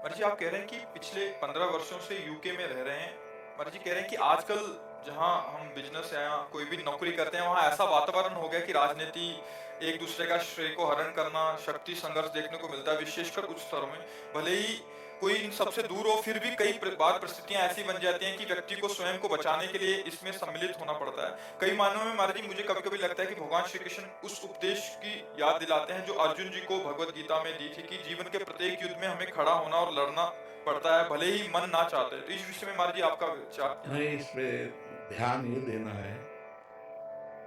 मर्जी आप कह रहे हैं कि पिछले 15 वर्षों से यूके में रह रहे हैं। मर्जी कह रहे हैं कि आजकल जहां हम बिजनेस या कोई भी नौकरी करते हैं वहां ऐसा वातावरण हो गया कि राजनीति, एक दूसरे का श्रेय को हरण करना, शक्ति संघर्ष देखने को मिलता है विशेषकर उच्च स्तरों में। भले ही कोई इन सबसे दूर हो, फिर भी कई बार परिस्थितियां ऐसी बन जाती हैं कि व्यक्ति को स्वयं को बचाने के लिए इसमें सम्मिलित होना पड़ता है। कई मायनों में महाराज जी मुझे कभी कभी लगता है कि भगवान श्री कृष्ण उस उपदेश की याद दिलाते हैं जो अर्जुन जी को भगवत गीता में दी थी कि जीवन के प्रत्येक युद्ध में हमें खड़ा होना और लड़ना पड़ता है, भले ही मन ना चाहते। तो इस विषय में महाराज जी आपका विचार क्या नहीं, है? इसमें ध्यान ये देना है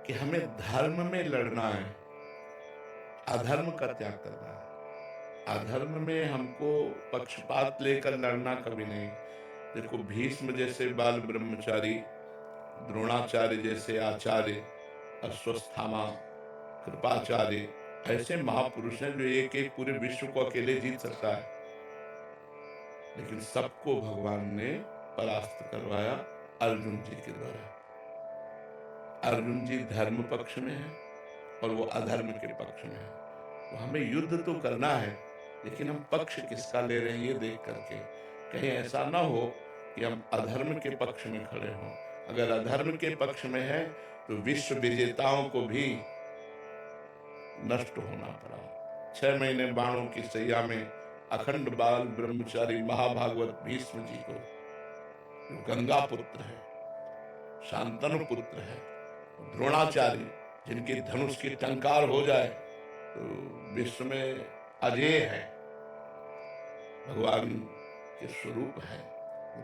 कि हमें धर्म में लड़ना है, अधर्म का त्याग करना है। अधर्म में हमको पक्षपात लेकर लड़ना कभी नहीं। देखो, भीष्म जैसे बाल ब्रह्मचारी, द्रोणाचार्य जैसे आचार्य, अश्वत्थामा, कृपाचार्य, ऐसे महापुरुष हैं जो एक एक पूरे विश्व को अकेले जीत सकता है, लेकिन सबको भगवान ने परास्त करवाया अर्जुन जी के द्वारा। अर्जुन जी धर्म पक्ष में है और वो अधर्म के पक्ष में है। तो हमें युद्ध तो करना है, लेकिन हम पक्ष किसका ले रहे हैं ये देख करके। कहीं ऐसा ना हो कि हम अधर्म के पक्ष में खड़े हों। अगर अधर्म के पक्ष में है तो विश्व विजेताओं को भी नष्ट होना पड़ा। 6 महीने बाणों की सैया में अखंड बाल ब्रह्मचारी महाभागवत भीष्म जी को, जो गंगा पुत्र है, शांतनु पुत्र है, द्रोणाचार्य जिनकी धनुष की टंकार हो जाए तो विश्व में अजेय है, भगवान के स्वरूप है।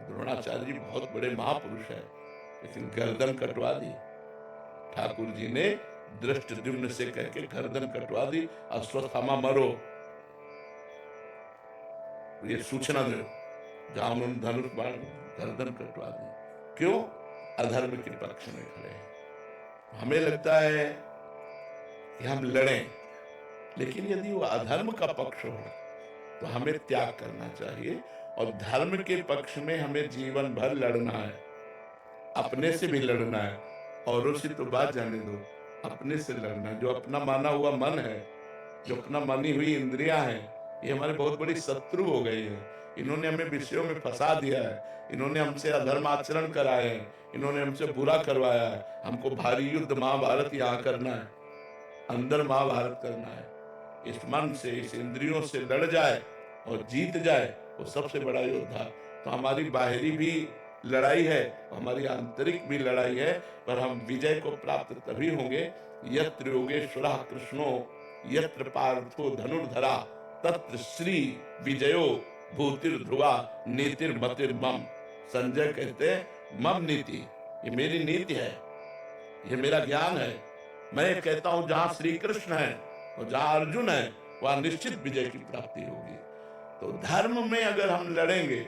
द्रोणाचार्य जी बहुत बड़े महापुरुष है, लेकिन गर्दन कटवा दी ठाकुर जी ने, दृष्टद्युम्न से कह के गर्दन कटवा दी, अश्वत्थामा मरो, ये सूचना दे। जहां उन्होंने धनुष बाण गर्दन कटवा दी। क्यों? अधर्म के पक्ष में खड़े हैं। हमें लगता है कि हम लड़ें, लेकिन यदि वो अधर्म का पक्ष हो तो हमें त्याग करना चाहिए, और धर्म के पक्ष में हमें जीवन भर लड़ना है। अपने से भी लड़ना है, औरों से तो बात जाने दो, अपने से लड़ना है। जो अपना माना हुआ मन है, जो अपना मानी हुई इंद्रियां हैं, ये हमारे बहुत बड़ी शत्रु हो गई है। इन्होंने हमें विषयों में फंसा दिया है, इन्होंने हमसे अधर्म आचरण कराए हैं, इन्होंने हमसे बुरा करवाया है। हमको भारी युद्ध महाभारत यहाँ करना है, अंदर महाभारत करना है। इस मन से, इस इंद्रियों से लड़ जाए और जीत जाए, वो सबसे बड़ा योद्धा। तो हमारी बाहरी भी लड़ाई है, हमारी आंतरिक भी लड़ाई है, पर हम विजय को प्राप्त तभी होंगे यत्र योगेश्वरः कृष्णो यत्र पार्थो धनुर्धरा तत्र श्री विजयो भूतिर्ध्रुवा नीतिर्मतिर्मम। संजय कहते हैं मम नीति, ये मेरी नीति है, ये मेरा ज्ञान है। मैं कहता हूं जहां श्री कृष्ण है और जहां अर्जुन है, वहां निश्चित विजय की प्राप्ति होगी। तो धर्म में अगर हम लड़ेंगे,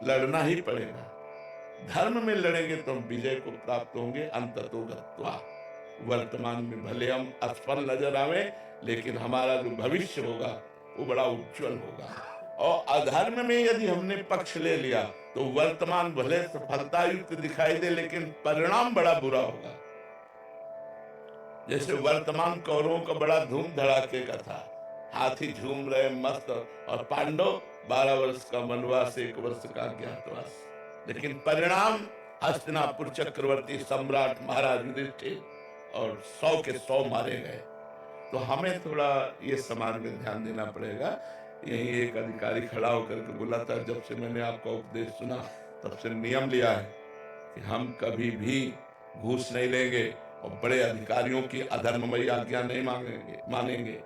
लड़ना ही पड़ेगा, धर्म में लड़ेंगे तो हम विजय को प्राप्त होंगे अंततो गत्वा। वर्तमान में भले हम असफल नजर आवे, लेकिन हमारा जो भविष्य होगा वो बड़ा उज्जवल होगा। और अधर्म में यदि हमने पक्ष ले लिया तो वर्तमान भले सफलता युक्त दिखाई दे, लेकिन परिणाम बड़ा बुरा होगा। जैसे वर्तमान कौरवों का बड़ा धूम धड़ाके का था, हाथी झूम रहे मस्त, और पांडव 12 वर्ष का वनवास, 1 वर्ष का अज्ञातवास। लेकिन परिणाम हस्तिनापुर चक्रवर्ती सम्राट महाराज युधिष्ठिर और 100 के 100 मारे गए। तो हमें थोड़ा ये समाज में ध्यान देना पड़ेगा। यही एक अधिकारी खड़ा होकर के बोला था, जब से मैंने आपका उपदेश सुना तब से नियम लिया है कि हम कभी भी घूस नहीं लेंगे और बड़े अधिकारियों की अधर्ममयी आज्ञा नहीं मानेंगे।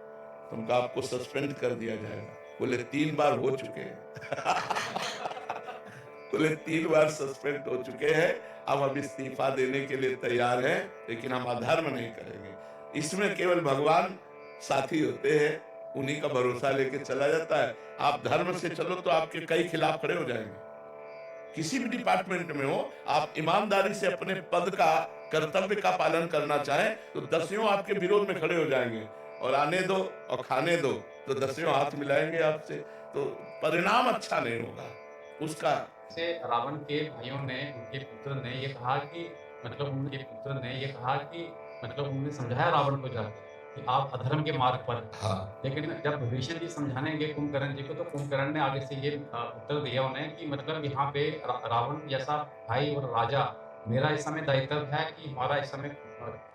तुमको आपको सस्पेंड कर दिया जाएगा। बोले 3 बार हो चुके हैं। बोले 3 बार सस्पेंड हो चुके हैं, अब हम इस्तीफा देने के लिए तैयार हैं, लेकिन हम अधर्म नहीं करेंगे। इसमें केवल भगवान साथी होते हैं, उन्हीं का भरोसा लेके चला जाता है। आप धर्म से चलो तो आपके कई खिलाफ खड़े हो जाएंगे। किसी भी डिपार्टमेंट में हो, आप ईमानदारी से अपने पद का, कर्तव्य का पालन करना चाहें तो दसियों आपके विरोध में खड़े हो जाएंगे, और आने दो और खाने दो तो दसियों हाथ मिलाएंगे आपसे। तो परिणाम अच्छा नहीं होगा उसका। से रावण के भाइयों ने, उनके पुत्र ने ये कहा कि उन्होंने समझाया रावण को जाकर कि आप अधर्म के मार्ग पर हैं। हाँ लेकिन जब विभीषण जी समझानेंगे कुंभकर्ण जी को, तो कुंभकर्ण ने आगे से ये उत्तर दिया उन्हें कि मतलब यहाँ पे रावण जैसा भाई और राजा, मेरा इस समय दायित्व है कि हमारा इस समय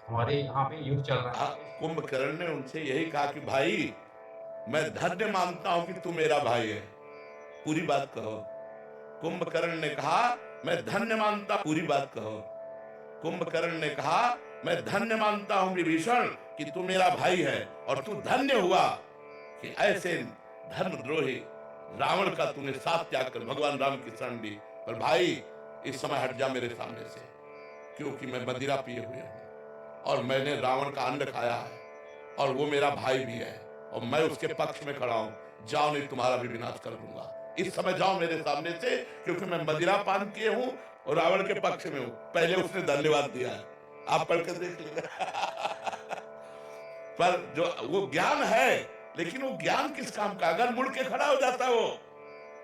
हमारे यहाँ पे युद्ध चल रहा है। कुंभकर्ण ने उनसे यही कहा कि भाई मैं धन्य मानता हूं कि तू मेरा भाई है, पूरी बात कहो। कुंभकर्ण ने कहा मैं धन्य मानता, पूरी बात कहो। कुंभकर्ण ने कहा मैं धन्य मानता हूं विभीषण कि तू मेरा भाई है, और तू धन्य हुआ कि ऐसे धर्मद्रोही रावण का तूने साथ त्याग कर भगवान राम की शरण ली। पर भाई इस समय हट जा मेरे सामने से, क्योंकि मैं मदिरा पिए हुए हूं और मैंने रावण का अन्न खाया है और वो मेरा भाई भी है और मैं उसके पक्ष में खड़ा हूं। जाओ नहीं तुम्हारा भी विनाश कर दूंगा। इस समय जाओ मेरे सामने से, क्योंकि मैं मदिरा पान किए हूं और रावण के पक्ष में हूं। पहले उसने धन्यवाद दिया है, आप पढ़कर देख लीजिए। पर जो वो ज्ञान है, लेकिन वो ज्ञान किस काम का? अगर मुड़ के खड़ा हो जाता वो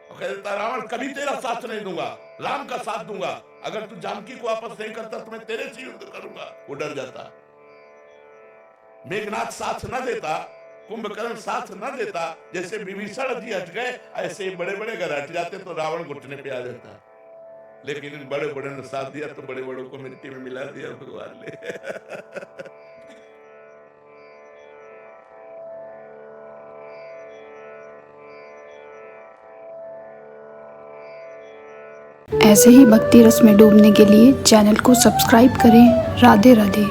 और कहता रावण कभी तेरा साथ नहीं दूंगा, राम का साथ दूंगा, अगर तू जानकी को वापस नहीं करता तो मैं तेरे से युद्ध करूंगा, वो डर जाता। मेघनाथ साथ न देता, कुंभकर्ण साथ न देता, जैसे विभीषण जी हट गए, ऐसे बड़े बड़े अगर हट जाते तो रावण घुटने पे आ जाता। लेकिन इन बड़े बड़े ने साथ दिया तो बड़े बड़ों को मिट्टी में मिला दिया भगवान ने। ऐसे ही भक्ति रस में डूबने के लिए चैनल को सब्सक्राइब करें। राधे राधे।